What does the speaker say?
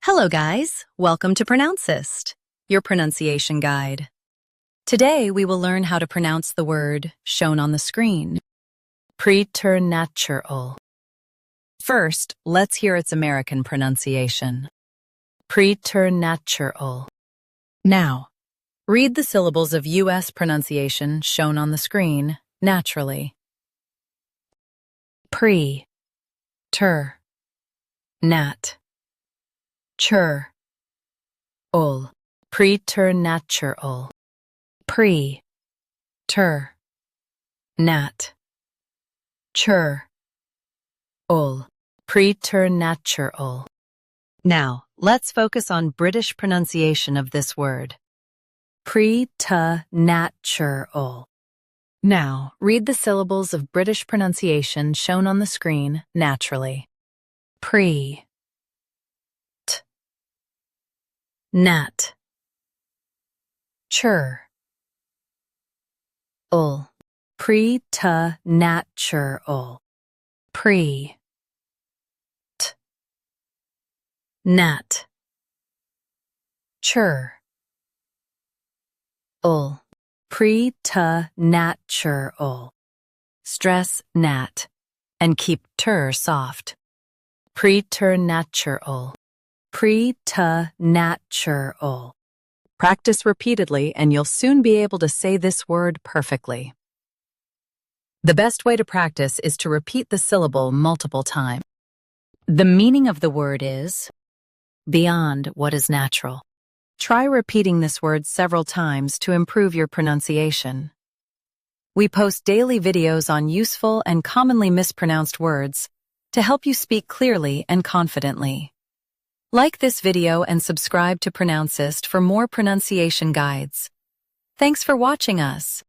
Hello guys, welcome to Pronouncist, your pronunciation guide. Today we will learn how to pronounce the word shown on the screen, preternatural. First, let's hear its American pronunciation, preternatural. Now, read the syllables of U.S. pronunciation shown on the screen naturally. Pre, ter, nat. Chur, ul, preternatural, pre, ter, nat, chur, ul, preternatural. Now, let's focus on British pronunciation of this word, preternatural. Now, read the syllables of British pronunciation shown on the screen naturally. Pre, nat, chur, ul, preternatural, pre, t, nat, chur, ul, preternatural. Stress nat and keep ter soft. Preternatural. Preternatural. Practice repeatedly and you'll soon be able to say this word perfectly. The best way to practice is to repeat the syllable multiple times. The meaning of the word is beyond what is natural. Try repeating this word several times to improve your pronunciation. We post daily videos on useful and commonly mispronounced words to help you speak clearly and confidently. Like this video and subscribe to Pronouncist for more pronunciation guides. Thanks for watching us.